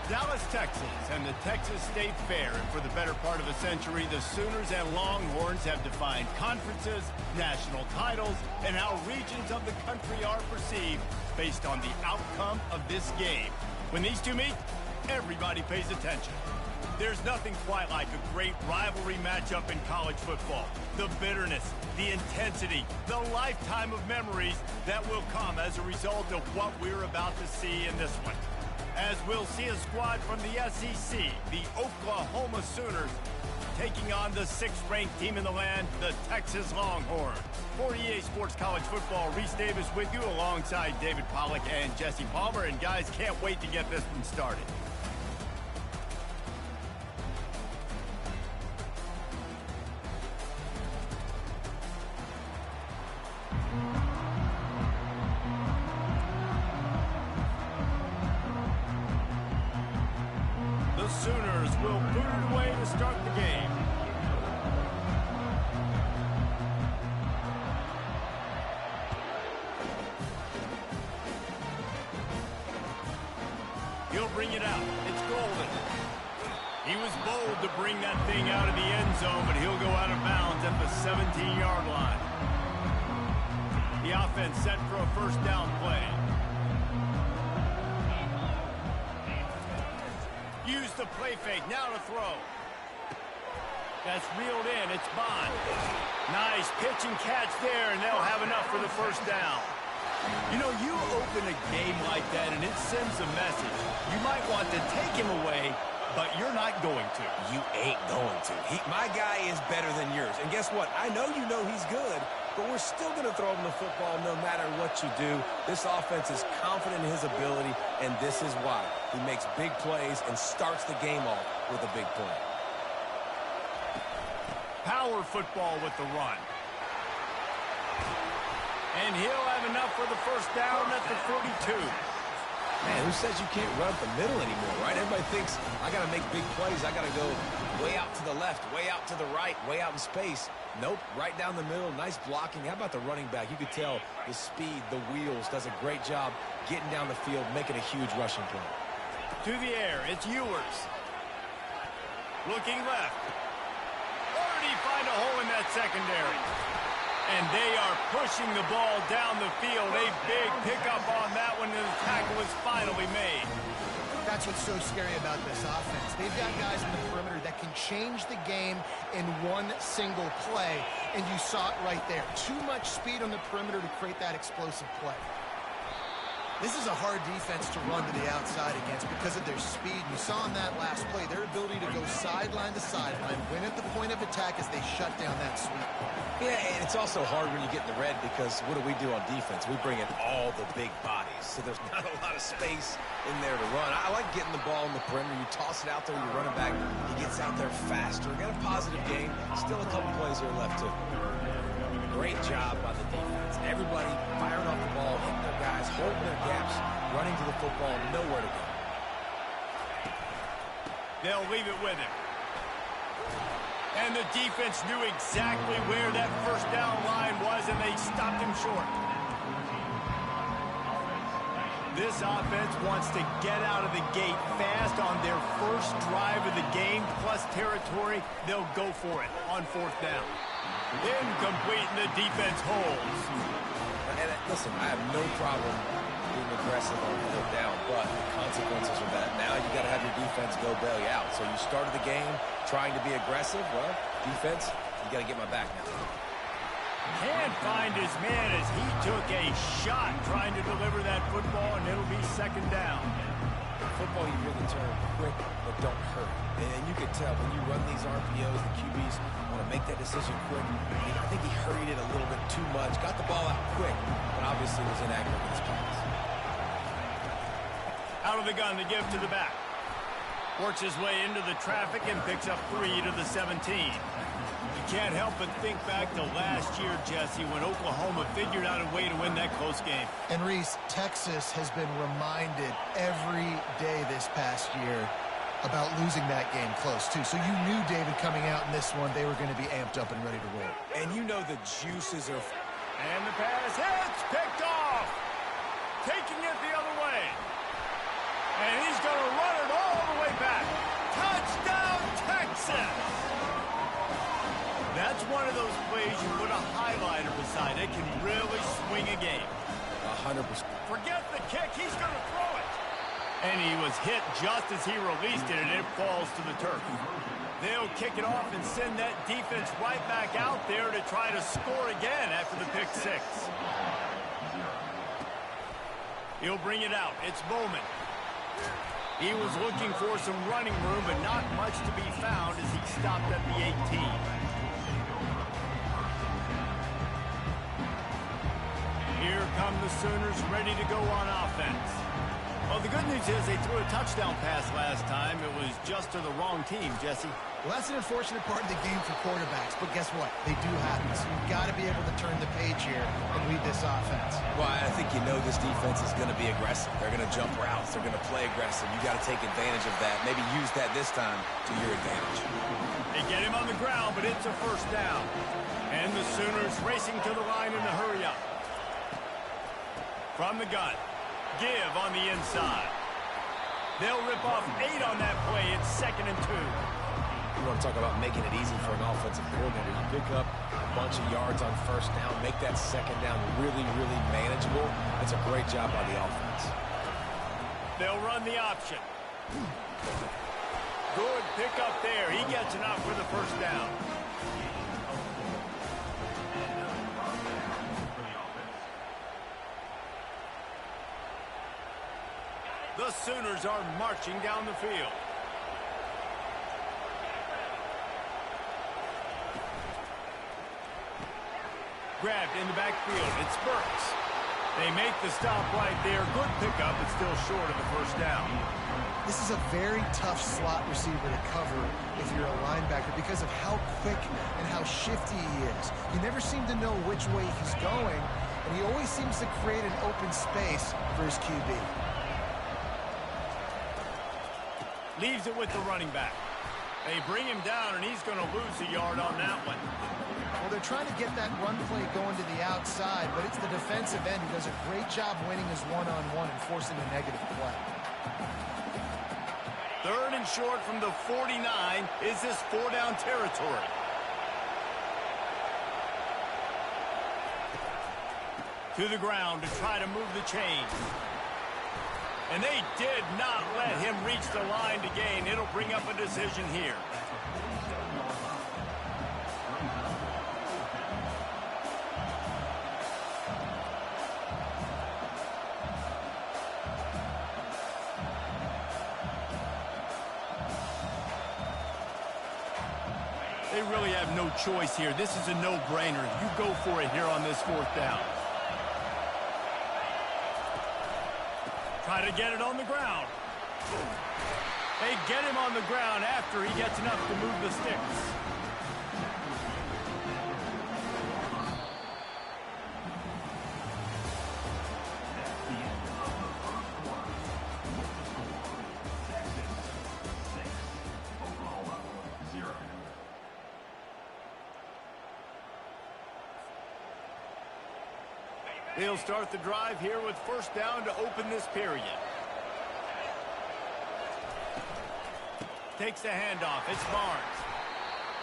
Dallas, Texas, and the Texas State Fair. And for the better part of a century, the Sooners and Longhorns have defined conferences, national titles, and how regions of the country are perceived based on the outcome of this game. When these two meet, everybody pays attention. There's nothing quite like a great rivalry matchup in college football. The bitterness, the intensity, the lifetime of memories that will come as a result of what we're about to see in this one. As we'll see a squad from the SEC, the Oklahoma Sooners, taking on the 6th-ranked team in the land, the Texas Longhorns. For EA Sports College Football, Reese Davis with you alongside David Pollack and Jesse Palmer. And guys, can't wait to get this one started. The Sooners will boot it away to start the game. He'll bring it out. It's Golden. He was bold to bring that thing out of the end zone, but he'll go out of bounds at the 17-yard line. The offense set for a first down play. Use the play fake, now to throw. That's reeled in, it's Bond. Nice pitch and catch there, and they'll have enough for the first down. You know, you open a game like that, and it sends a message. You might want to take him away, but you're not going to. You ain't going to. My guy is better than yours. And guess what? I know you know he's good, but we're still going to throw him the football no matter what you do. This offense is confident in his ability, and this is why. He makes big plays and starts the game off with a big play. Power football with the run. And he'll have enough for the first down at the 42. Man, who says you can't run up the middle anymore, right? Everybody thinks, I got to make big plays. I got to go way out to the left, way out to the right, way out in space. Nope, right down the middle, nice blocking. How about the running back? You could tell the speed, the wheels, does a great job getting down the field, making a huge rushing play. To the air, it's Ewers. Looking left. Already find a hole in that secondary. And they are pushing the ball down the field. A big pickup on that one, and the tackle is finally made. That's what's so scary about this offense. They've got guys in the perimeter that can change the game in one single play, and you saw it right there. Too much speed on the perimeter to create that explosive play. This is a hard defense to run to the outside against because of their speed. You saw in that last play their ability to go sideline to sideline, win at the point of attack as they shut down that sweep. Yeah, and it's also hard when you get in the red because what do on defense? We bring in all the big bodies, so there's not a lot of space in there to run. I like getting the ball in the perimeter. You toss it out there, you run it back. He gets out there faster. Got a positive game. Still a couple plays here left too. Great job by the defense. Everybody firing off the ball, hitting their guys, holding their gaps, running to the football, nowhere to go. They'll leave it with him. And the defense knew exactly where that first down line was, and they stopped him short. This offense wants to get out of the gate fast on their first drive of the game, plus territory. They'll go for it on fourth down. Incomplete, and the defense holds. And listen, I have no problem being aggressive on fourth down, but the consequences of that. Now you got to have your defense go bail you out. So you started the game trying to be aggressive. Well, defense, you got to get my back now. Can't find his man as he took a shot trying to deliver that football, and it'll be second down. Football, you hear the term quick, but don't hurt. And you can tell when you run these RPOs, the QBs want to make that decision quick. I think he hurried it a little bit too much, got the ball out quick, but obviously was inaccurate with his pass. Out of the gun to give to the back. Works his way into the traffic and picks up 3 to the 17. You can't help but think back to last year, Jesse, when Oklahoma figured out a way to win that close game. And Reese, Texas has been reminded every day this past year about losing that game close, too. So you knew, David, coming out in this one, they were going to be amped up and ready to roll. And you know the juices are... And the pass hits, picked off. Taking it the other way. And he's going to run it all 100%. Forget the kick. He's going to throw it. And he was hit just as he released it, and it falls to the turf. They'll kick it off and send that defense right back out there to try to score again after the pick six. He'll bring it out. It's Bowman. He was looking for some running room, but not much to be found as he stopped at the 18. Here come the Sooners ready to go on offense. Well, the good news is they threw a touchdown pass last time. It was just to the wrong team, Jesse. Well, that's an unfortunate part of the game for quarterbacks, but guess what? They do happen. So you've got to be able to turn the page here and lead this offense. Well, I think you know this defense is going to be aggressive. They're going to jump routes. They're going to play aggressive. You got to take advantage of that. Maybe use that this time to your advantage. They get him on the ground, but it's a first down. And the Sooners racing to the line in the hurry up. From the gun. Give on the inside. They'll rip off 8 on that play. It's 2nd and 2. You want to talk about making it easy for an offensive coordinator. You pick up a bunch of yards on first down, make that second down really, really manageable. That's a great job by the offense. They'll run the option. Good pickup there. He gets enough for the first down. The Sooners are marching down the field. Grabbed in the backfield. It's Burks. They make the stop right there. Good pickup, but still short of the first down. This is a very tough slot receiver to cover if you're a linebacker because of how quick and how shifty he is. You never seem to know which way he's going, and he always seems to create an open space for his QB. Leaves it with the running back. They bring him down, and he's going to lose a yard on that one. Well, they're trying to get that run play going to the outside, but it's the defensive end who does a great job winning his one-on-one and forcing a negative play. 3rd and short from the 49. Is this 4-down territory? To the ground to try to move the chains. And they did not let him reach the line to gain. It'll bring up a decision here. They really have no choice here. This is a no-brainer. You go for it here on this 4th down. Try to get it on the ground. They get him on the ground after he gets enough to move the sticks. They'll start the drive here with first down to open this period. Takes the handoff. It's Barnes.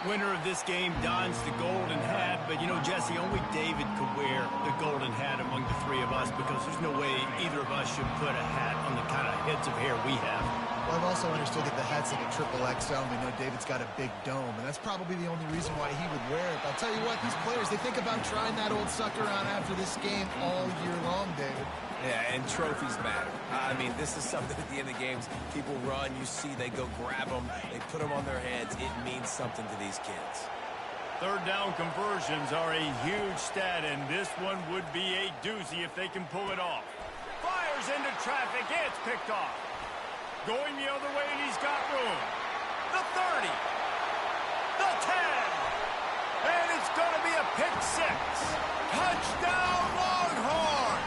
Winner of this game dons the golden hat, but you know, Jesse, only David could wear the golden hat among the 3 of us because there's no way either of us should put a hat on the kind of heads of hair we have. Well, I've also understood that the hat's like a XXL, and we know David's got a big dome, and that's probably the only reason why he would wear it. But I'll tell you what, these players, they think about trying that old sucker on after this game all year long, David. Yeah, and trophies matter. I mean, this is something at the end of games. People run, you see, they go grab them, they put them on their heads. It means something to these kids. 3rd down conversions are a huge stat, and this one would be a doozy if they can pull it off. Fires into traffic. It's picked off. Going the other way, and he's got room. The 30. The 10. And it's going to be a pick 6. Touchdown, Longhorns!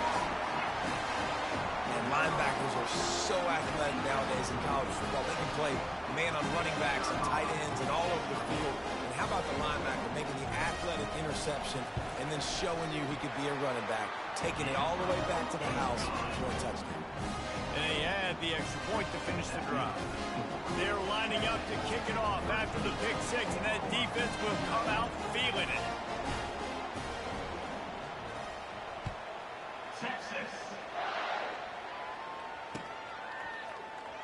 And linebackers are so athletic nowadays in college football. They can play man on running backs and tight ends and all over the field. And how about the linebacker making the athletic interception and then showing you he could be a running back, taking it all the way back to the house for a touchdown. And they add the extra point to finish the drive. They're lining up to kick it off after the pick 6, and that defense will come out feeling it.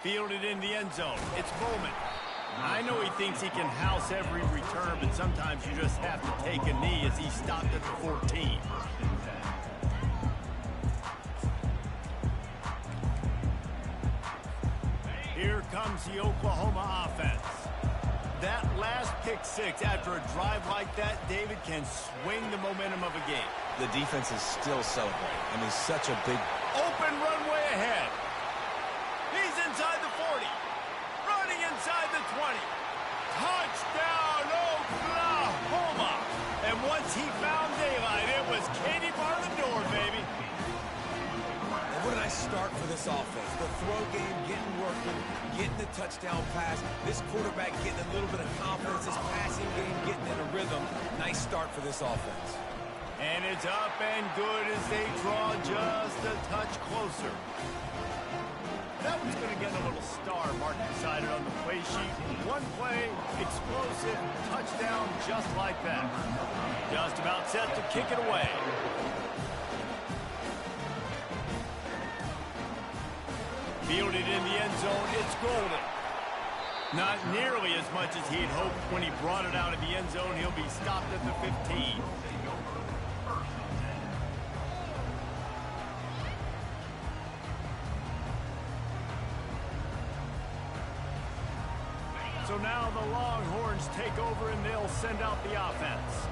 Fielded in the end zone. It's Bowman. I know he thinks he can house every return, but sometimes you just have to take a knee as he stopped at the 14. Here comes the Oklahoma offense. That last pick six after a drive like that, David, can swing the momentum of a game. The defense is still celebrating. I mean, such a big... Open runway ahead. He's inside the 40. Running inside the 20. Touchdown, Oklahoma. And once he found daylight, it was Katie bar the door, baby. And what a nice start for this offense. The throw game getting working, getting the touchdown pass. This quarterback getting a little bit of confidence. This passing game getting in a rhythm. Nice start for this offense. And it's up and good as they draw just a touch closer. That one's going to get a little star mark beside it on the play sheet. One play, explosive, touchdown, just like that. Just about set to kick it away. Fielded in the end zone, it's Golden. Not nearly as much as he'd hoped when he brought it out of the end zone. He'll be stopped at the 15. So now the Longhorns take over and they'll send out the offense.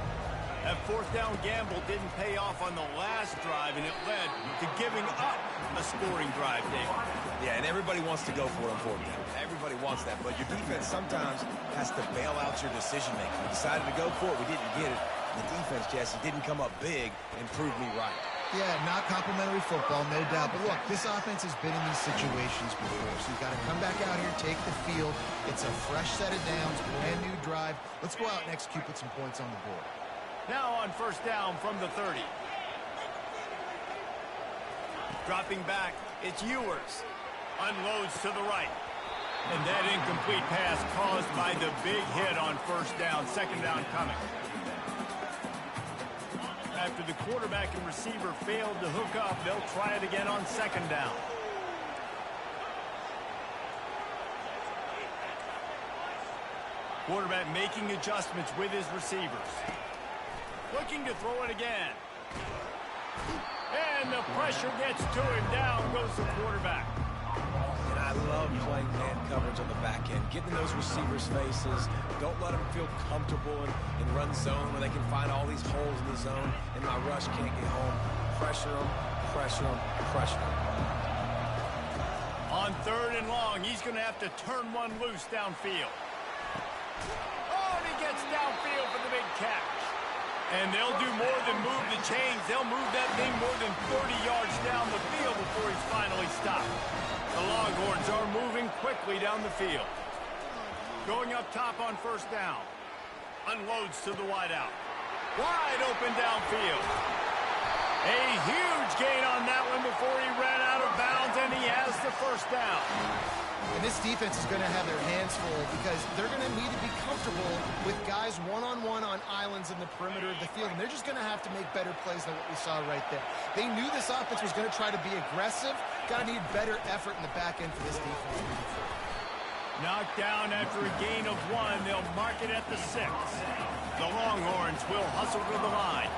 That fourth down gamble didn't pay off on the last drive, and it led to giving up a scoring drive, David. Yeah, and everybody wants to go for it on fourth down. Everybody wants that, but your defense sometimes has to bail out your decision-making. We decided to go for it. We didn't get it. The defense, Jesse, didn't come up big and prove me right. Yeah, not complimentary football, no doubt. But look, this offense has been in these situations before, so you've got to come back out here, take the field. It's a fresh set of downs, brand new drive. Let's go out and execute, put some points on the board. Now on first down from the 30. Dropping back, it's Ewers. Unloads to the right. And that incomplete pass caused by the big hit on first down. Second down coming. After the quarterback and receiver failed to hook up, they'll try it again on second down. Quarterback making adjustments with his receivers. Looking to throw it again. And the pressure gets to him. Down goes the quarterback. And I love playing man coverage on the back end, getting those receivers' faces. Don't let them feel comfortable in run zone where they can find all these holes in the zone, and my rush can't get home. Pressure them, pressure them, pressure them. On third and long, he's going to have to turn one loose downfield. Oh, and he gets downfield for the big catch. And they'll do more than move the chains. They'll move that thing more than 30 yards down the field before he's finally stopped. The Longhorns are moving quickly down the field. Going up top on first down. Unloads to the wideout. Wide open downfield. A huge gain on that one before he ran out of bounds, and he has the first down. And this defense is going to have their hands full because they're going to need to be comfortable with guys one-on-one on islands in the perimeter of the field. And they're just going to have to make better plays than what we saw right there. They knew this offense was going to try to be aggressive. Got to need better effort in the back end for this defense. Knocked down after a gain of one. They'll mark it at the 6. The Longhorns will hustle to the line.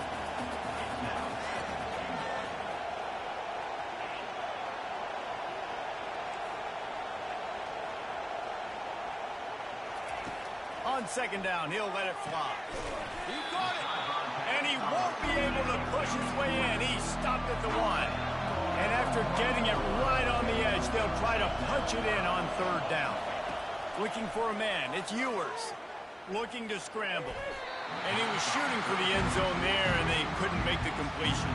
On second down, he'll let it fly. He got it! And he won't be able to push his way in. He stopped at the 1. And after getting it right on the edge, they'll try to punch it in on third down. Looking for a man. It's Ewers. Looking to scramble. And he was shooting for the end zone there, and they couldn't make the completion.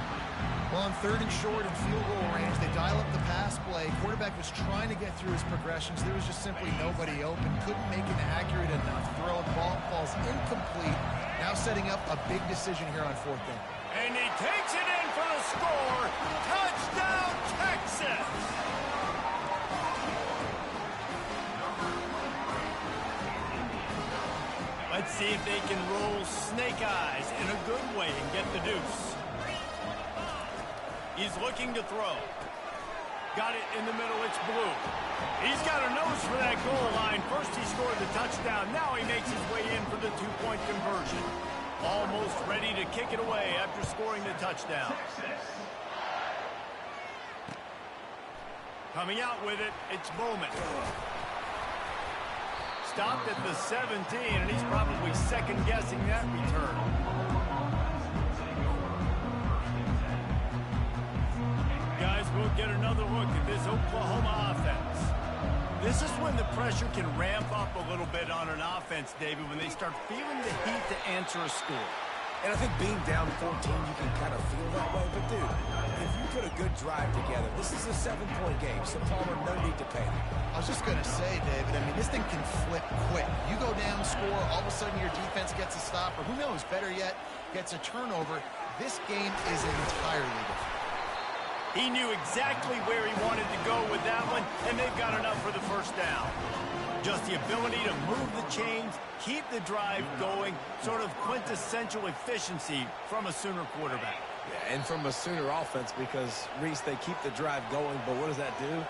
Well, on third and short and field goal range, they dial up the pass play. Quarterback was trying to get through his progressions. There was just simply nobody open. Couldn't make an accurate enough throw. The ball falls incomplete. Now setting up a big decision here on fourth down. And he takes it in for the score. Touchdown, Texas! Let's see if they can roll snake eyes in a good way and get the deuce. He's looking to throw. Got it in the middle. It's Blue. He's got a nose for that goal line. First he scored the touchdown. Now he makes his way in for the two-point conversion. Almost ready to kick it away after scoring the touchdown. Coming out with it, it's Bowman. Stopped at the 17, and he's probably second-guessing that return. Guys, we'll get another look at this Oklahoma offense. This is when the pressure can ramp up a little bit on an offense, David, when they start feeling the heat to answer a score. And I think being down 14, you can kind of feel that way. But, dude, if you put a good drive together, this is a 7-point game, so Palmer, no need to panic. I was just going to say, David, I mean, this thing can flip quick. You go down, score, all of a sudden your defense gets a stop, or who knows, better yet, gets a turnover. This game is entirely different. He knew exactly where he wanted to go with that one, and they've got enough for the first down. Just the ability to move the chains, keep the drive going, sort of quintessential efficiency from a Sooner quarterback. Yeah, and from a Sooner offense because, Reese, they keep the drive going, but what does that do?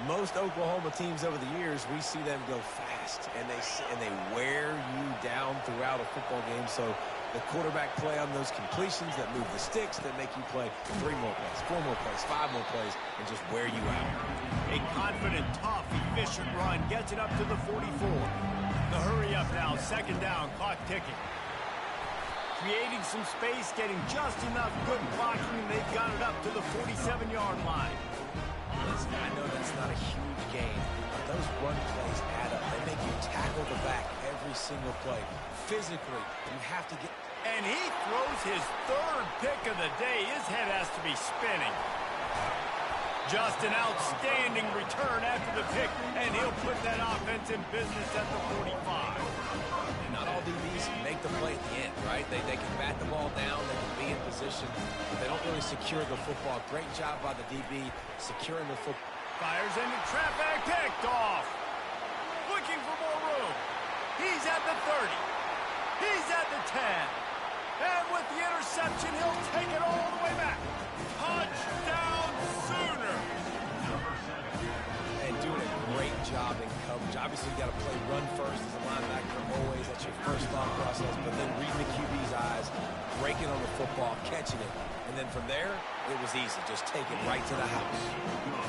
Most Oklahoma teams over the years, we see them go fast, and they wear you down throughout a football game. So the quarterback play on those completions that move the sticks, that make you play 3 more plays, 4 more plays, 5 more plays, and just wear you out. A confident, tough, efficient run gets it up to the 44. The hurry up now, second down, clock ticking. Creating some space, getting just enough good blocking, and they've got it up to the 47-yard line. Listen, I know that's not a huge game, but those run plays add up. They make you tackle the back every single play. Physically, you have to get... And he throws his third pick of the day. His head has to be spinning. Just an outstanding return after the pick, and he'll put that offense in business at the 45. And not all DBs make the play at the end, right? They can bat the ball down, they can be in position, but they don't really secure the football. Great job by the DB securing the football. Fires into traffic, picked off. Looking for more room. He's at the 30. He's at the 10. And with the interception, he'll take it all the way back. Touchdown, Sooner. And doing a great job in coverage. Obviously, you got to play run first as a linebacker always. That's your first thought process. But then reading the QB's eyes, breaking on the football, catching it. And then from there, it was easy. Just take it right to the house.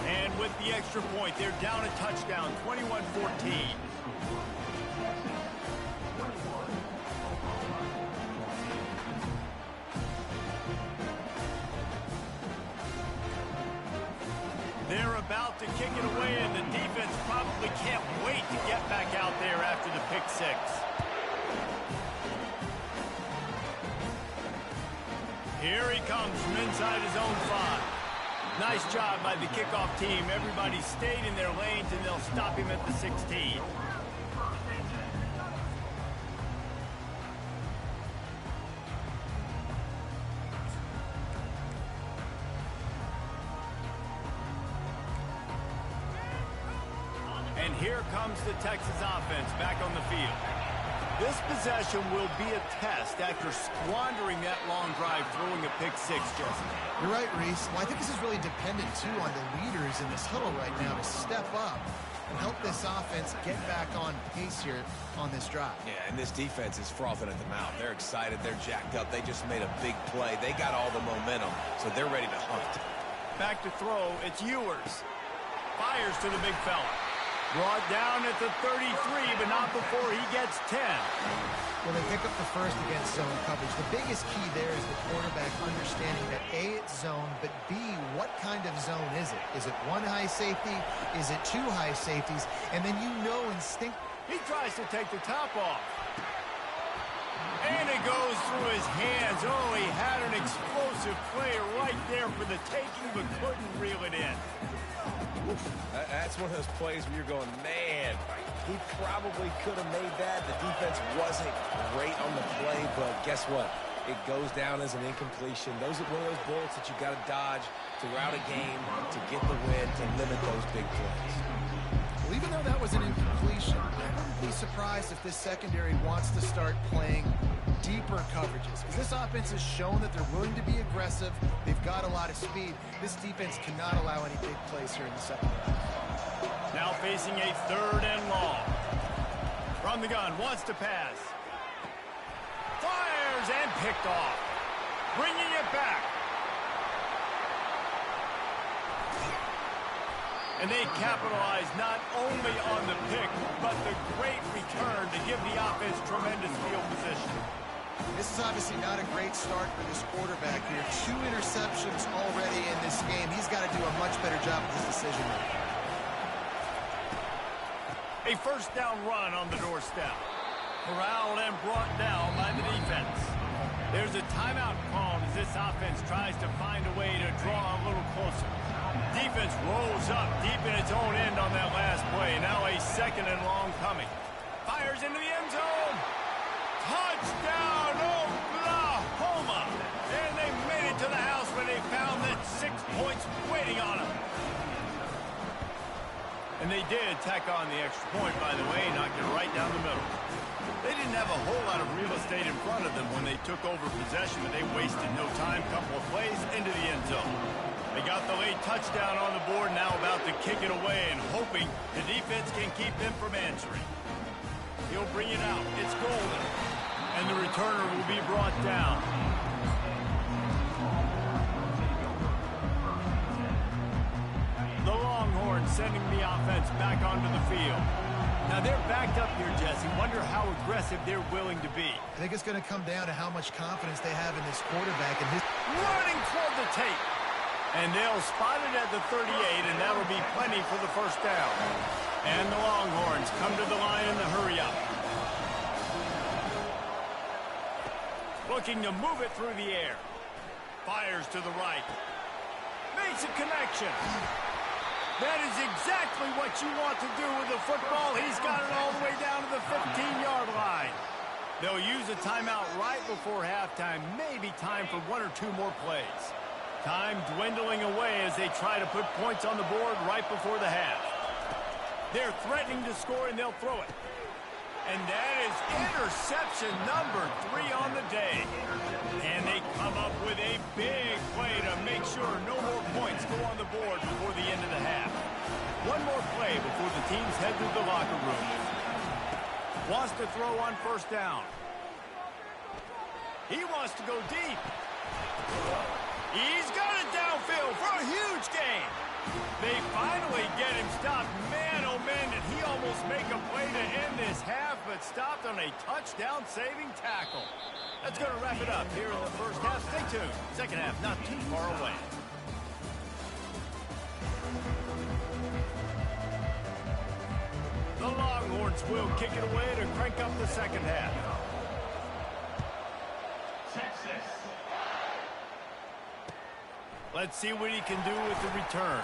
And with the extra point, they're down a touchdown, 21-14. They're about to kick it away, and the defense probably can't wait to get back out there after the pick six. Here he comes from inside his own 5. Nice job by the kickoff team. Everybody stayed in their lanes, and they'll stop him at the 16. And here comes the Texas offense back on the field. This possession will be a test after squandering that long drive throwing a pick six, Jesse. You're right, Reese. Well, I think this is really dependent, too, on the leaders in this huddle right now to step up and help this offense get back on pace here on this drive. Yeah, and this defense is frothing at the mouth. They're excited. They're jacked up. They just made a big play. They got all the momentum, so they're ready to hunt. Back to throw. It's Ewers. Fires to the big fella. Brought down at the 33, but not before he gets 10. Well, they pick up the first against zone coverage. The biggest key there is the quarterback understanding that A, it's zone, but B, what kind of zone is it? Is it one high safety? Is it 2 high safeties? And then you know instinct. He tries to take the top off. And it goes through his hands. Oh, he had an explosive play right there for the taking, but couldn't reel it in. That's one of those plays where you're going, man, he probably could have made that. The defense wasn't great on the play, but guess what? It goes down as an incompletion. Those are one of those bullets that you got to dodge throughout a game to get the win, to limit those big plays. Well, even though that was an incompletion, I wouldn't be surprised if this secondary wants to start playing deeper coverages, because this offense has shown that they're willing to be aggressive. They've got a lot of speed. This defense cannot allow any big plays here in the second half. Now facing a 3rd and long. From the gun, wants to pass. Fires and picked off. Bringing it back. And they capitalize not only on the pick, but the great return to give the offense tremendous field position. This is obviously not a great start for this quarterback here. 2 interceptions already in this game. He's got to do a much better job with his decision making. A 1st down run on the doorstep. Corralled and brought down by the defense. There's a timeout called as this offense tries to find a way to draw a little closer. Defense rolls up deep in its own end on that last play. Now a 2nd and long coming. Fires into the end zone. Touchdown, Oklahoma! And they made it to the house when they found that 6 points waiting on them. And they did tack on the extra point, by the way, knocked it right down the middle. They didn't have a whole lot of real estate in front of them when they took over possession, but they wasted no time. Couple of plays into the end zone. They got the late touchdown on the board, now about to kick it away and hoping the defense can keep them from answering. He'll bring it out. It's golden. And the returner will be brought down. The Longhorns sending the offense back onto the field. Now they're backed up here, Jesse. Wonder how aggressive they're willing to be. I think it's going to come down to how much confidence they have in this quarterback and his running toward the tape. And they'll spot it at the 38, and that'll be plenty for the 1st down. And the Longhorns come to the line in the hurry-up. Looking to move it through the air. Fires to the right. Makes a connection. That is exactly what you want to do with the football. He's got it all the way down to the 15-yard line. They'll use a timeout right before halftime. Maybe time for 1 or 2 more plays. Time dwindling away as they try to put points on the board right before the half. They're threatening to score, and they'll throw it. And that is interception number 3 on the day. And they come up with a big play to make sure no more points go on the board before the end of the half. 1 more play before the teams head to the locker room. Wants to throw on 1st down. He wants to go deep. He's got it downfield for a huge gain. They finally get him stopped. Man, oh man, did he almost make a play to end this half, but stopped on a touchdown-saving tackle. That's going to wrap it up here in the 1st half. Stay tuned. 2nd half not too far away. The Longhorns will kick it away to crank up the 2nd half. Let's see what he can do with the return.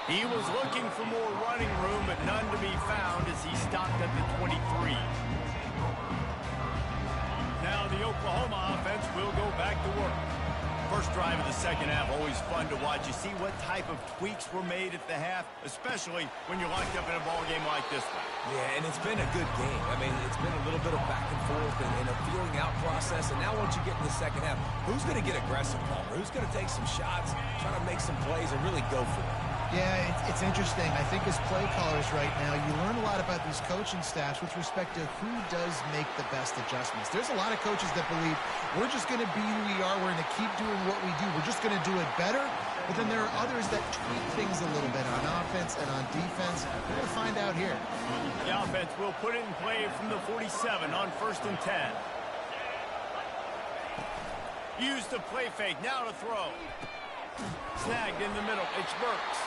He was looking for more running room, but none to be found as he stopped at the 23. Now the Oklahoma offense will go back to work. First drive of the 2nd half, always fun to watch. You see what type of tweaks were made at the half, especially when you're locked up in a ball game like this one. Yeah, and it's been a good game. I mean, it's been a little bit of back and forth and a feeling out process. And now once you get in the 2nd half, who's going to get aggressive, Palmer? Who's going to take some shots, try to make some plays, and really go for it? Yeah, it's interesting. I think as play callers right now, you learn a lot about these coaching staffs with respect to who does make the best adjustments. There's a lot of coaches that believe we're just going to be who we are. We're going to keep doing what we do. We're just going to do it better. But then there are others that tweak things a little bit on offense and on defense. We're going to find out here. The offense will put it in play from the 47 on 1st and 10. Use the play fake. Now to throw. Snagged in the middle. It's Burks.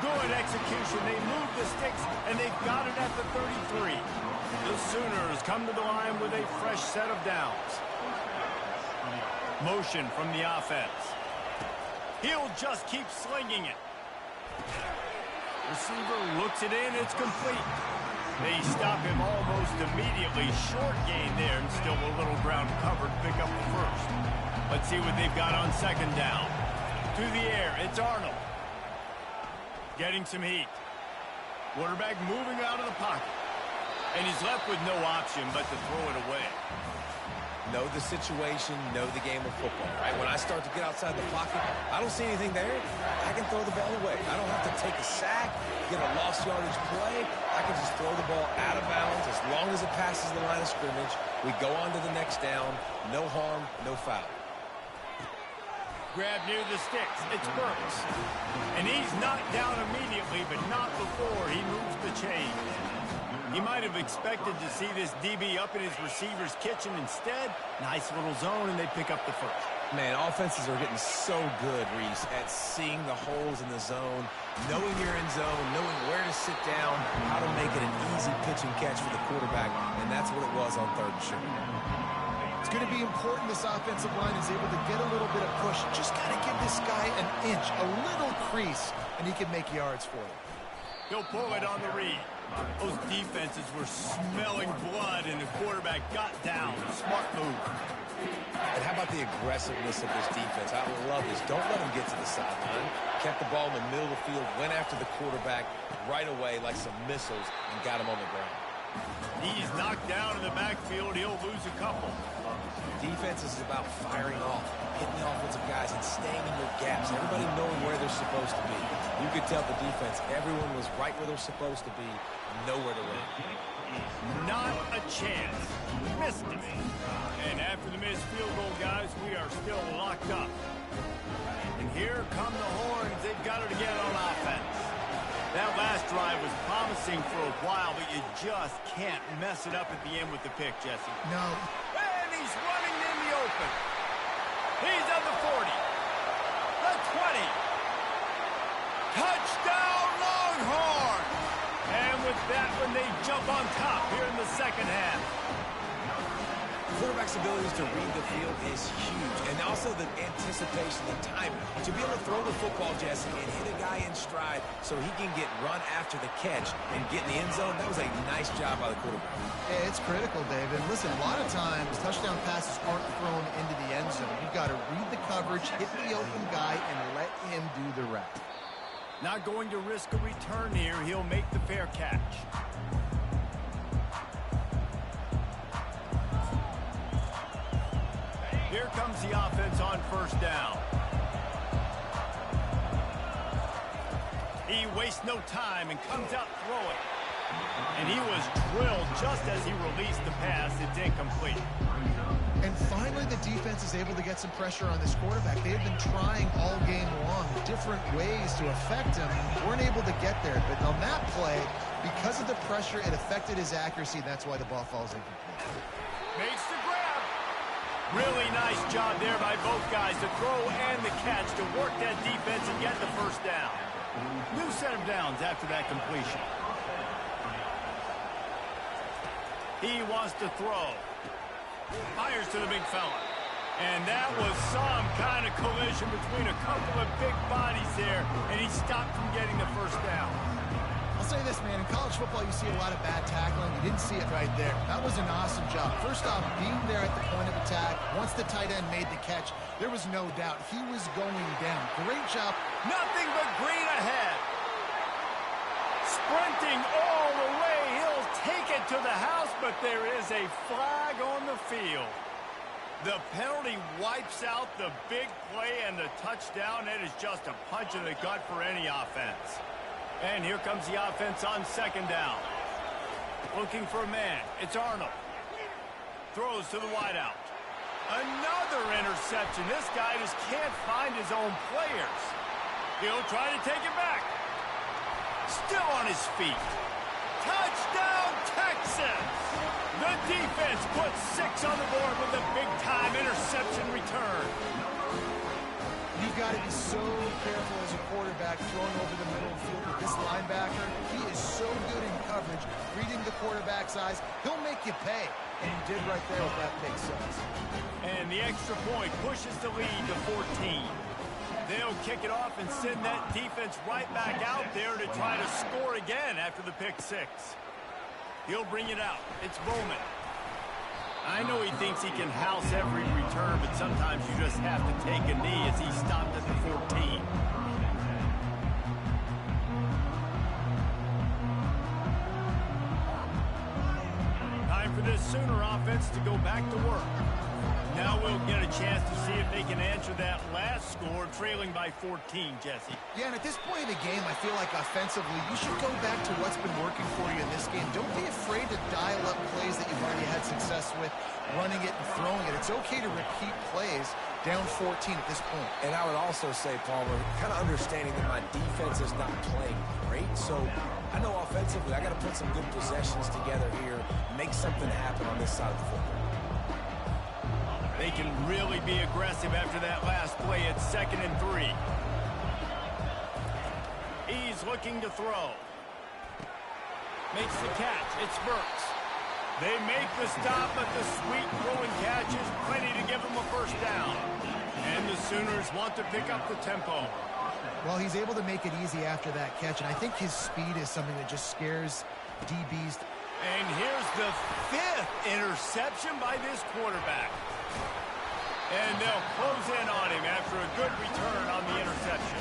Good execution. They move the sticks, and they've got it at the 33. The Sooners come to the line with a fresh set of downs. Motion from the offense. He'll just keep slinging it. Receiver looks it in. It's complete. They stop him almost immediately. Short gain there, and still a little ground covered. Pick up the 1st. Let's see what they've got on 2nd down. To the air. It's Arnold. Getting some heat. Quarterback moving out of the pocket. And he's left with no option but to throw it away. Know the situation, know the game of football, right? When I start to get outside the pocket, I don't see anything there. I can throw the ball away. I don't have to take a sack, get a lost yardage play. I can just throw the ball out of bounds as long as it passes the line of scrimmage. We go on to the next down. No harm, no foul. Grab near the sticks. It's Burks. And he's knocked down immediately, but not before he moves the chain. He might have expected to see this DB up in his receiver's kitchen. Instead, nice little zone, and they pick up the first. Man, offenses are getting so good, Reese, at seeing the holes in the zone, knowing you're in zone, knowing where to sit down, how to make it an easy pitch and catch for the quarterback, and that's what it was on 3rd and short. It's going to be important this offensive line is able to get a little bit of push. Just got to give this guy an inch, a little crease, and he can make yards for you. He'll pull it on the read. Those defenses were smelling blood, and the quarterback got down. Smart move. And how about the aggressiveness of this defense? I love this. Don't let him get to the sideline. Kept the ball in the middle of the field, went after the quarterback right away like some missiles, and got him on the ground. He's knocked down in the backfield. He'll lose a couple. Defense is about firing off, hitting the offensive guys, and staying in your gaps. Everybody knowing where they're supposed to be. You could tell the defense, everyone was right where they're supposed to be, nowhere to run. Not a chance. Missed it. And after the missed field goal, guys, we are still locked up. And here come the horns. They've got it again on offense. That last drive was promising for a while, but you just can't mess it up at the end with the pick, Jesse. No. And he's running in the open. He's at the 40. The 20. Touchdown, Longhorn! And with that one, they jump on top here in the second half. Quarterback's abilities to read the field is huge, and also the anticipation, the timing. To be able to throw the football, Jesse, and hit a guy in stride so he can get run after the catch and get in the end zone, that was a nice job by the quarterback. Yeah, it's critical, David. Listen, a lot of times, touchdown passes aren't thrown into the end zone. You've got to read the coverage, hit the open guy, and let him do the rest. Not going to risk a return here. He'll make the fair catch. Here comes the offense on 1st down. He wastes no time and comes out throwing. And he was drilled just as he released the pass. It's incomplete. And finally, the defense is able to get some pressure on this quarterback. They've been trying all game long different ways to affect him. Weren't able to get there. But on that play, because of the pressure, it affected his accuracy. That's why the ball falls incomplete. Makes the grab. Really nice job there by both guys, the throw and the catch, to work that defense and get the 1st down. New set of downs after that completion. He wants to throw. Fires to the big fella. And that was some kind of collision between a couple of big bodies there, and he stopped from getting the 1st down. I'll say this, man. In college football, you see a lot of bad tackling. You didn't see it right there. That was an awesome job. First off, being there at the point of attack. Once the tight end made the catch, there was no doubt he was going down. Great job. Nothing but green ahead. Sprinting all the way. He'll take it to the house, but there is a flag on the field. The penalty wipes out the big play and the touchdown. It is just a punch in the gut for any offense. And here comes the offense on 2nd down. Looking for a man. It's Arnold. Throws to the wideout. Another interception. This guy just can't find his own players. He'll try to take it back. Still on his feet. Touchdown, Texas! The defense puts 6 on the board with a big-time interception return. You've got to be so careful as a quarterback throwing over the middle of the field with this linebacker. He is so good in coverage, reading the quarterback's eyes. He'll make you pay, and he did right there with that pick six. And the extra point pushes the lead to 14. They'll kick it off and send that defense right back out there to try to score again after the pick six. He'll bring it out. It's Bowman. I know he thinks he can house every return, but sometimes you just have to take a knee as he stopped at the 14. this Sooner offense to go back to work. Now we'll get a chance to see if they can answer that last score, trailing by 14, Jesse. Yeah, and at this point in the game, I feel like offensively, you should go back to what's been working for you in this game. Don't be afraid to dial up plays that you've already had success with, running it and throwing it. It's okay to repeat plays down 14 at this point. And I would also say, Palmer, kind of understanding that my defense is not playing great, so I know offensively I got to put some good possessions together here, make something happen on this side of the football. They can really be aggressive after that last play. It's 2nd and 3. He's looking to throw. Makes the catch. It's Burks. They make the stop, but the sweet throwing catch is plenty to give them a first down. And the Sooners want to pick up the tempo. Well, he's able to make it easy after that catch, and I think his speed is something that just scares DBs. And here's the 5th interception by this quarterback. And they'll close in on him after a good return on the interception.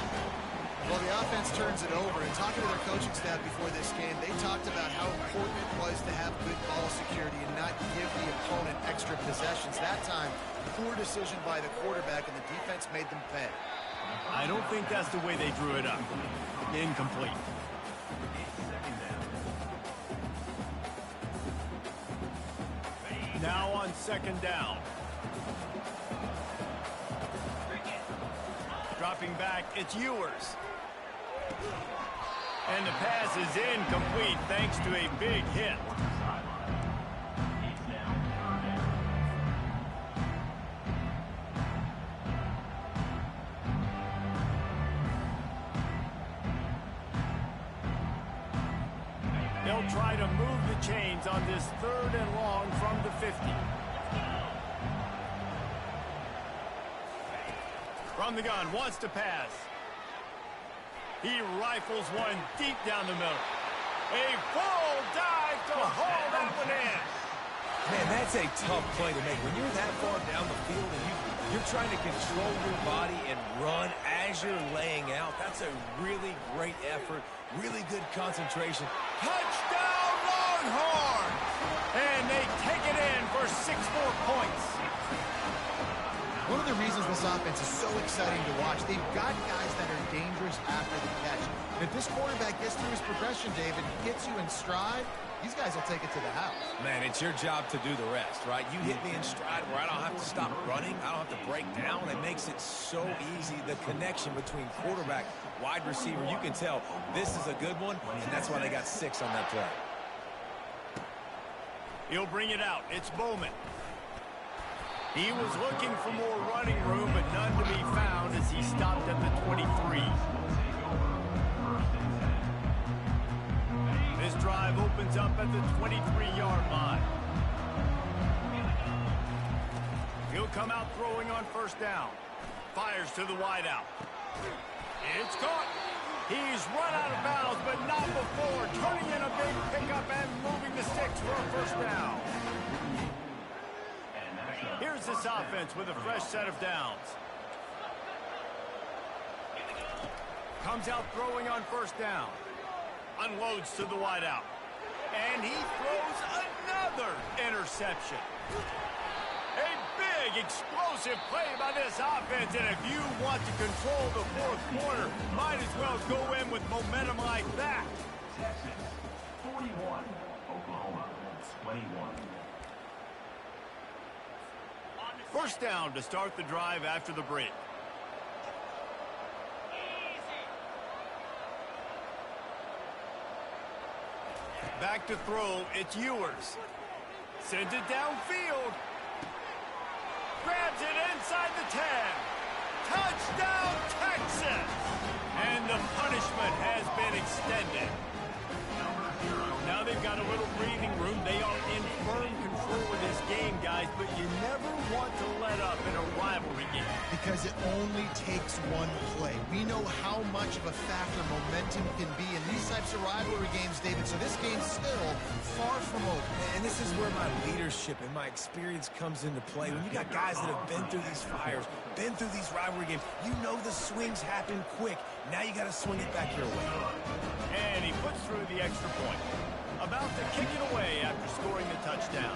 Well, the offense turns it over, and talking to their coaching staff before this game, they talked about how important it was to have good ball security and not give the opponent extra possessions. That time, poor decision by the quarterback, and the defense made them pay. I don't think that's the way they drew it up. Incomplete. Now on 2nd down. Dropping back, it's Ewers. And the pass is incomplete thanks to a big hit. They'll try to move the chains on this 3rd and long from the 50. From the gun, wants to pass. He rifles one deep down the middle. A full dive to haul that one in. Man, that's a tough play to make. When you're that far down the field and you're trying to control your body and run as you're laying out, that's a really great effort, really good concentration. Touchdown, Longhorns! And they take it in for 6 more points. One of the reasons this offense is so exciting to watch, they've got guys that are dangerous after the catch. And if this quarterback gets through his progression, David, hits you in stride, these guys will take it to the house. Man, it's your job to do the rest, right? You hit me in stride where I don't have to stop running. I don't have to break down. It makes it so easy, the connection between quarterback, wide receiver. You can tell this is a good one, and that's why they got 6 on that play. He'll bring it out. It's Bowman. He was looking for more running room, but none to be found as he stopped at the 23. This drive opens up at the 23-yard line. He'll come out throwing on 1st down. Fires to the wideout. It's caught. He's run out of bounds, but not before turning in a big pickup and moving the sticks for a 1st down. Here's this offense with a fresh set of downs. Comes out throwing on 1st down. Unloads to the wideout. And he throws another interception. A big, explosive play by this offense. And if you want to control the 4th quarter, might as well go in with momentum like that. Texas, 41. Oklahoma, 21. 1st down to start the drive after the break. Back to throw, it's Ewers. Sends it downfield. Grabs it inside the 10. Touchdown, Texas! And the punishment has been extended. Now they've got a little breathing room. They are in firm control of this game, guys, but you never want to let up in a rivalry game. Because it only takes one play. We know how much of a factor momentum can be in these types of rivalry games, David, so this game's still far from over. And this is where my leadership and my experience comes into play. When you got guys that have been through these fires, been through these rivalry games, you know the swings happen quick. Now you got to swing it back your way. And he puts through the extra point. About to kick it away after scoring the touchdown.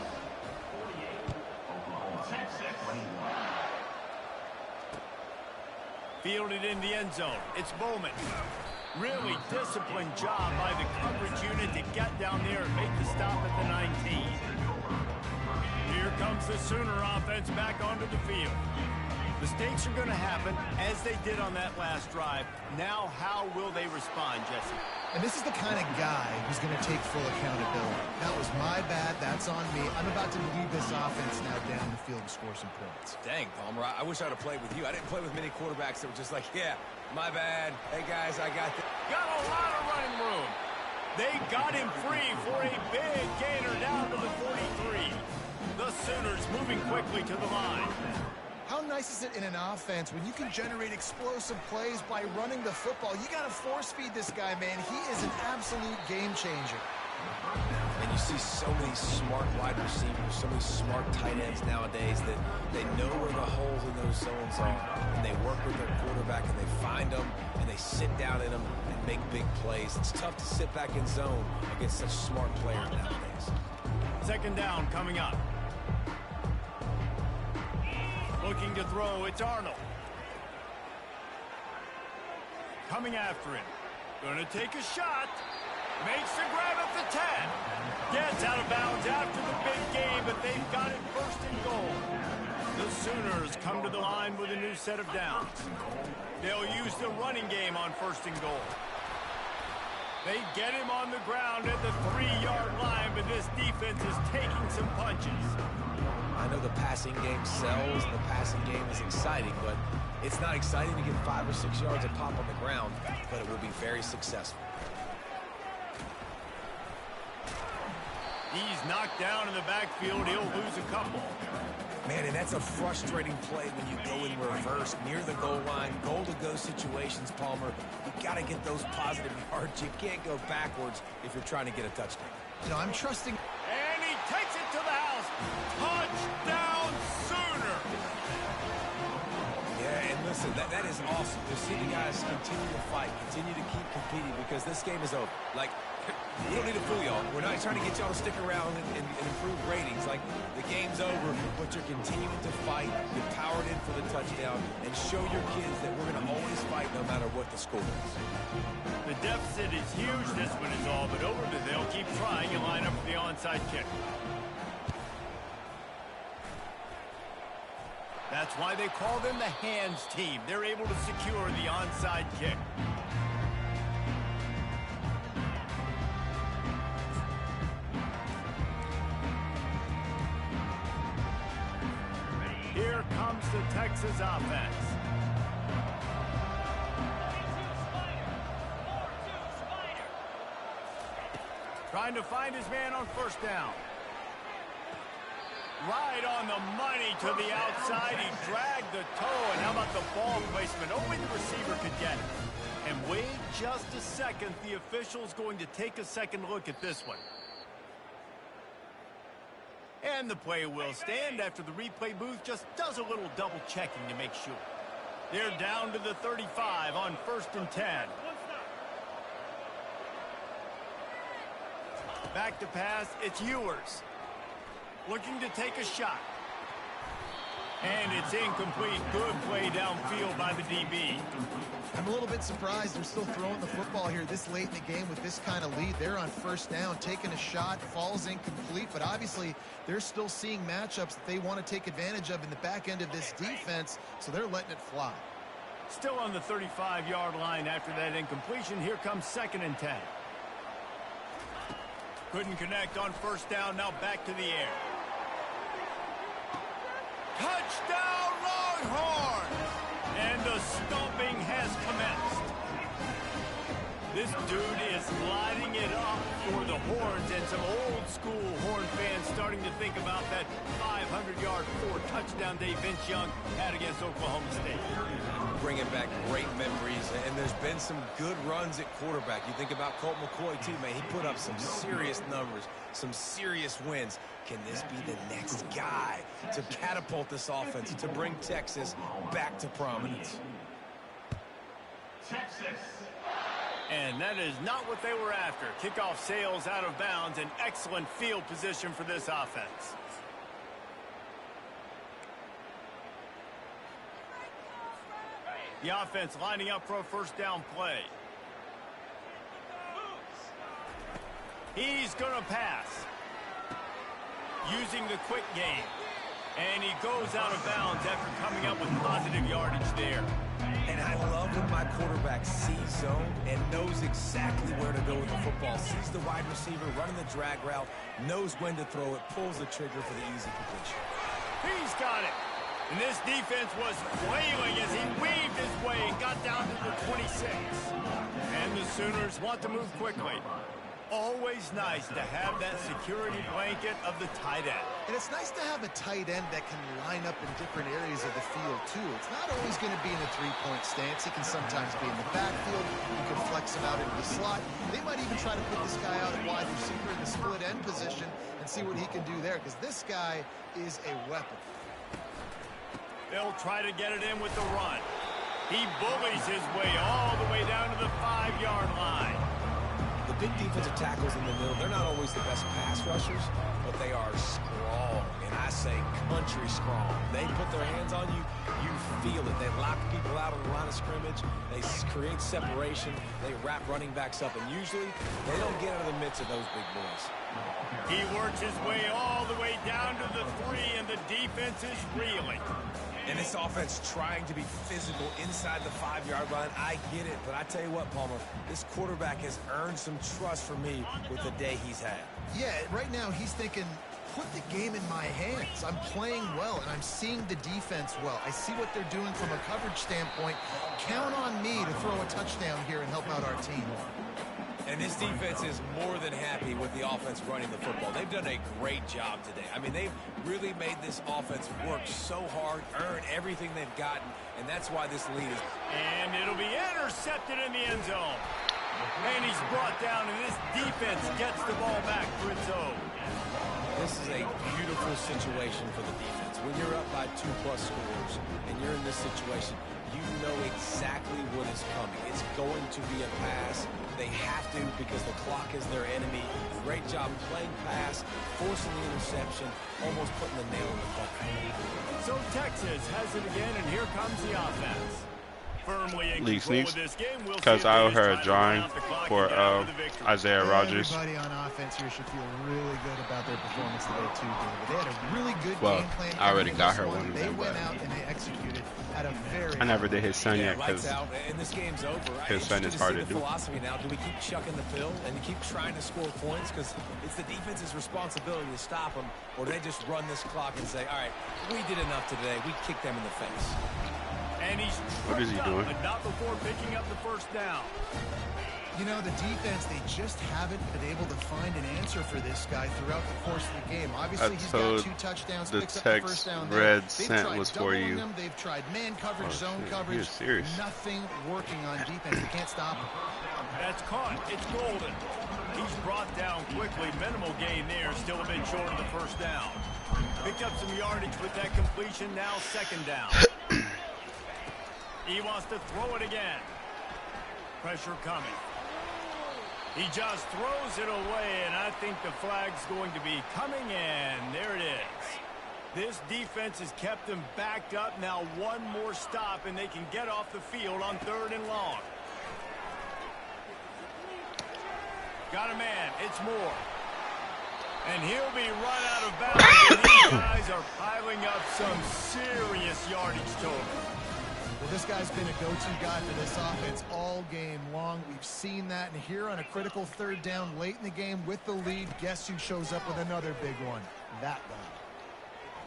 Fielded in the end zone. It's Bowman. Really disciplined job by the coverage unit to get down there and make the stop at the 19. Here comes the Sooner offense back onto the field. Mistakes are going to happen, as they did on that last drive. Now, how will they respond, Jesse? And this is the kind of guy who's going to take full accountability. That was my bad. That's on me. I'm about to lead this offense now down the field and score some points. Dang, Palmer, I wish I would have played with you. I didn't play with many quarterbacks that were just like, yeah, my bad. Hey, guys, I got this. Got a lot of running room. They got him free for a big gainer down to the 43. The Sooners moving quickly to the line. How nice is it in an offense when you can generate explosive plays by running the football? You got to force-feed this guy, man. He is an absolute game changer. And you see so many smart wide receivers, so many smart tight ends nowadays that they know where the holes in those zones are, and they work with their quarterback, and they find them, and they sit down in them and make big plays. It's tough to sit back in zone against such smart players nowadays. Second down coming up. Looking to throw, it's Arnold. Coming after him. Gonna take a shot. Makes the grab at the 10. Gets out of bounds after the big game, but they've got it first and goal. The Sooners come to the line with a new set of downs. They'll use the running game on first and goal. They get him on the ground at the 3-yard line, but this defense is taking some punches. I know the passing game sells, the passing game is exciting, but it's not exciting to get 5 or 6 yards of pop on the ground, but it will be very successful. He's knocked down in the backfield. He'll lose a couple. Man, and that's a frustrating play when you go in reverse near the goal line, goal-to-go situations, Palmer. You got to get those positive yards. You can't go backwards if you're trying to get a touchdown. You know, I'm trusting. And he takes it to the house. Touchdown, Sooner. Yeah, and listen, that is awesome to see the guys continue to fight, continue to keep competing, because this game is over. Like, we don't need to fool y'all. We're not trying to get y'all to stick around and improve ratings. Like, the game's over, but you're continuing to fight. You powered in for the touchdown, and show your kids that we're going to always fight no matter what the score is. The deficit is huge. This one is all but over, but they'll keep trying and line up for the onside kick. That's why they call them the hands team. They're able to secure the onside kick. Here comes the Texas offense. Trying to find his man on first down. Right on the money to the outside. He dragged the toe. And how about the ball placement? Only the receiver could get it. And wait just a second. The official's going to take a second look at this one. And the play will stand after the replay booth just does a little double checking to make sure. They're down to the 35 on 1st and 10. Back to pass, it's Ewers. Looking to take a shot. And it's incomplete. Good play downfield by the DB. I'm a little bit surprised they're still throwing the football here this late in the game with this kind of lead. They're on first down, taking a shot, falls incomplete, but obviously they're still seeing matchups that they want to take advantage of in the back end of this defense, so they're letting it fly. Still on the 35-yard line after that incompletion. Here comes 2nd and 10. Couldn't connect on first down. Now back to the air. Touchdown, Longhorns! And the stomping has commenced. This dude is lighting it up for the Horns, and some old-school Horn fans starting to think about that 500-yard, 4-touchdown day Vince Young had against Oklahoma State. Bringing back great memories, and there's been some good runs at quarterback. You think about Colt McCoy, too, man. He put up some serious numbers, some serious wins. Can this be the next guy to catapult this offense, to bring Texas back to prominence? Texas. And that is not what they were after. Kickoff sails out of bounds, an excellent field position for this offense. The offense lining up for a first down play. He's going to pass. Using the quick game. And he goes out of bounds after coming up with positive yardage there. And I love when my quarterback sees zone and knows exactly where to go with the football. Sees the wide receiver running the drag route, knows when to throw it, pulls the trigger for the easy completion. He's got it. And this defense was flailing as he weaved his way and got down to the 26. And the Sooners want to move quickly. Always nice to have that security blanket of the tight end. And it's nice to have a tight end that can line up in different areas of the field, too. It's not always going to be in a three-point stance. He can sometimes be in the backfield. You can flex him out into the slot. They might even try to put this guy out at wide receiver in the split end position and see what he can do there, because this guy is a weapon. They'll try to get it in with the run. He bullies his way all the way down to the 5-yard line. The big defensive tackles in the middle, they're not always the best pass rushers, but they are strong, and I say country strong. They put their hands on you, you feel it. They lock people out on the line of scrimmage. They create separation. They wrap running backs up, and usually they don't get out of the midst of those big boys. He works his way all the way down to the 3, and the defense is reeling. And this offense trying to be physical inside the 5-yard line. I get it, but I tell you what, Palmer, this quarterback has earned some trust for me with the day he's had. Yeah, right now he's thinking, put the game in my hands. I'm playing well, and I'm seeing the defense well. I see what they're doing from a coverage standpoint. Count on me to throw a touchdown here and help out our team. And this defense is more than happy with the offense running the football. They've done a great job today. I mean, they've really made this offense work so hard, earn everything they've gotten, and that's why this lead is... And it'll be intercepted in the end zone. And he's brought down, and this defense gets the ball back for its own. This is a beautiful situation for the defense. When you're up by 2+ scores and you're in this situation, you know exactly what is coming. It's going to be a pass. They have to because the clock is their enemy. Great job playing pass, forcing the interception, almost putting the nail in the coffin. So Texas has it again, and here comes the offense. Firmly in League control sneaks of this game. We'll because see if I they owe her a just try to drawing run out the clock for and get out with the victory. Isaiah Rodgers. Everybody on offense here should feel really good about their performance today, too, David. They had a really good Well, game plan. I already got her This one of They them, went but out and they executed at a very... I never did his son Yeah, yet lights because out, and this game's over. his son is hard to do. Philosophy now. Do we keep chucking the fill and keep trying to score points because it's the defense's responsibility to stop them, or do they just run this clock and say, all right, we did enough today. We kicked them in the face. And he's What is he tripped up, doing? but not before picking up the first down. You know, the defense, they just haven't been able to find an answer for this guy throughout the course of the game. Obviously, he's got told 2 touchdowns, the picks up the text first down Red there. They've sent tried was for doubling you. him. They've tried man coverage, zone shit, coverage. you're serious. Nothing working on defense. They can't stop him. That's caught. It's golden. He's brought down quickly. Minimal gain there. Still a bit short of the first down. Picked up some yardage with that completion. Now second down. He wants to throw it again. Pressure coming. He just throws it away, and I think the flag's going to be coming in. There it is. This defense has kept them backed up. Now one more stop, and they can get off the field on 3rd and long. Got a man. It's Moore. And he'll be run out of bounds. And these guys are piling up some serious yardage total. Well, this guy's been a go-to guy for this offense all game long. We've seen that. And here on a critical 3rd down late in the game with the lead, guess who shows up with another big one? That guy.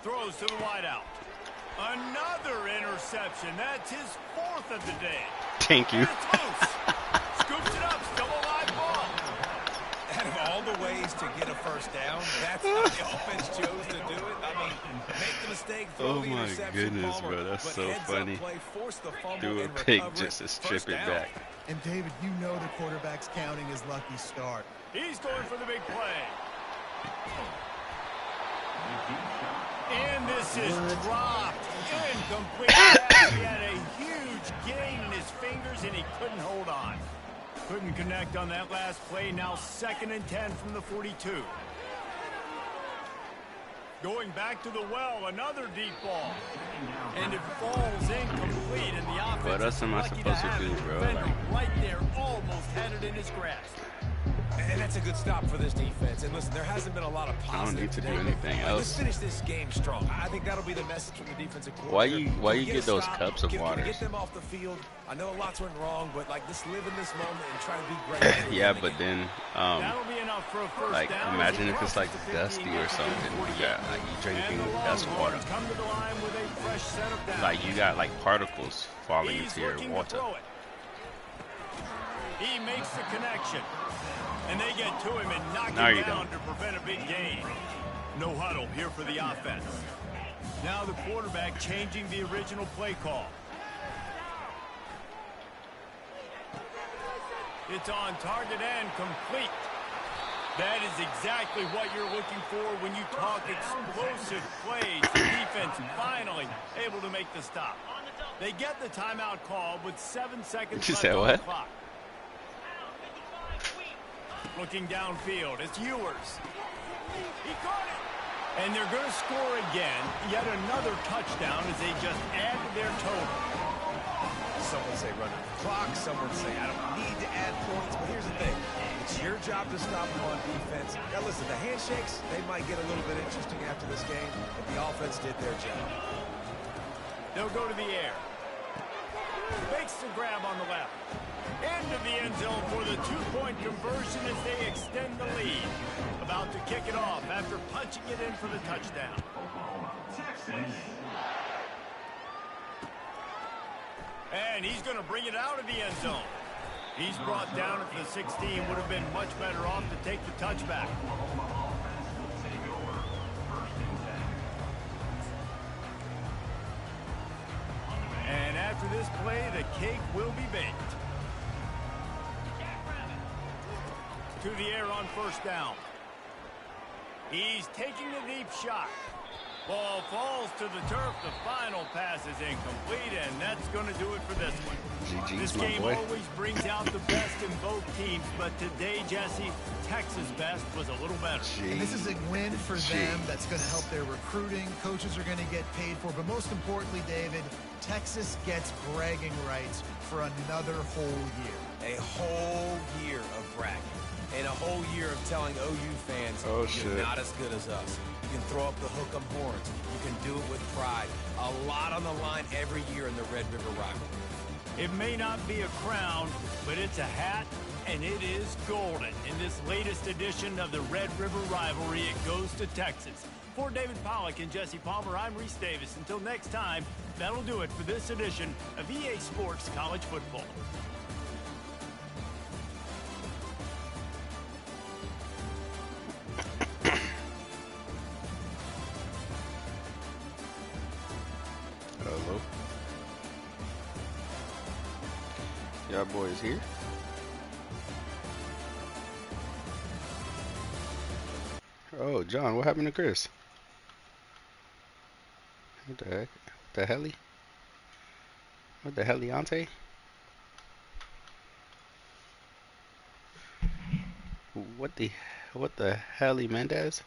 Throws to the wideout. Another interception. That's his 4th of the day. Thank you. And it's loose. Scoops it up. Still a live ball. Out of all the ways to get a first down, that's how the offense chose to do it. I mean, make the mistake, throw Oh the my interception, goodness, Palmer, bro, that's but so heads funny. Up play, force the fumble Do a and pick recover just to it. strip First it down. back. And, David, you know the quarterback's counting his lucky start. He's going for the big play. And this is dropped. Incomplete pass. He had a huge gain in his fingers, and he couldn't hold on. Couldn't connect on that last play. Now 2nd and 10 from the 42. Going back to the well, another deep ball. And it falls incomplete, and the offense What else am I supposed to do, bro? Like, right there, almost had it in his grasp. And that's a good stop for this defense. And listen, there hasn't been a lot of I don't positive need to do today. anything Let's else. finish this game strong. I think that'll be the message from the defensive coordinator. Why you Can we get a those stop? cups of Can we water? get them off the field? I know a lot's went wrong, but like just live in this moment and try to be great. Yeah, but then That'll be enough for a first like down. imagine if it's like dusty or something. Yeah, like you drinking dust water. Come to the line with a fresh set of downs. Like you got like particles falling He's into your looking to water. throw it. He makes the connection. And they get to him and knock No, him you down don't. to prevent a big gain. No huddle here for the offense. Now the quarterback changing the original play call. It's on target and complete. That is exactly what you're looking for when you talk explosive plays. The defense finally able to make the stop. They get the timeout call with 7 seconds You left said on what? the clock. Looking downfield, it's Ewers. He caught it. And they're going to score again. Yet another touchdown as they just add to their total. Some would say run the clock. Some would say I don't need to add points. But here's the thing. It's your job to stop them on defense. Now listen, the handshakes, they might get a little bit interesting after this game, but the offense did their job. They'll go to the air. Fakes the grab on the left. Into the end zone for the two-point conversion as they extend the lead. About to kick it off after punching it in for the touchdown. And he's going to bring it out of the end zone. He's brought down at the 16. Would have been much better off to take the touchback. And after this play, the cake will be baked. To the air on first down. He's taking a deep shot. Ball falls to the turf. The final pass is incomplete, and that's going to do it for this one. GG's, This my game boy. always brings out the best in both teams, but today, Jesse, Texas' best was a little better. And this is a win for them that's going to help their recruiting. Coaches are going to get paid for. But most importantly, David, Texas gets bragging rights for another whole year. A whole year of bragging. And a whole year of telling OU fans, you're not as good as us. You can throw up the hook 'em horns. You can do it with pride. A lot on the line every year in the Red River rivalry. It may not be a crown, but it's a hat, and it is golden. In this latest edition of the Red River rivalry, it goes to Texas. For David Pollack and Jesse Palmer, I'm Reese Davis. Until next time, that'll do it for this edition of EA Sports College Football. Hello. Y'all boys here? Oh, John, what happened to Chris? What the heck? The helly? What the heliante? What the heli Mendez?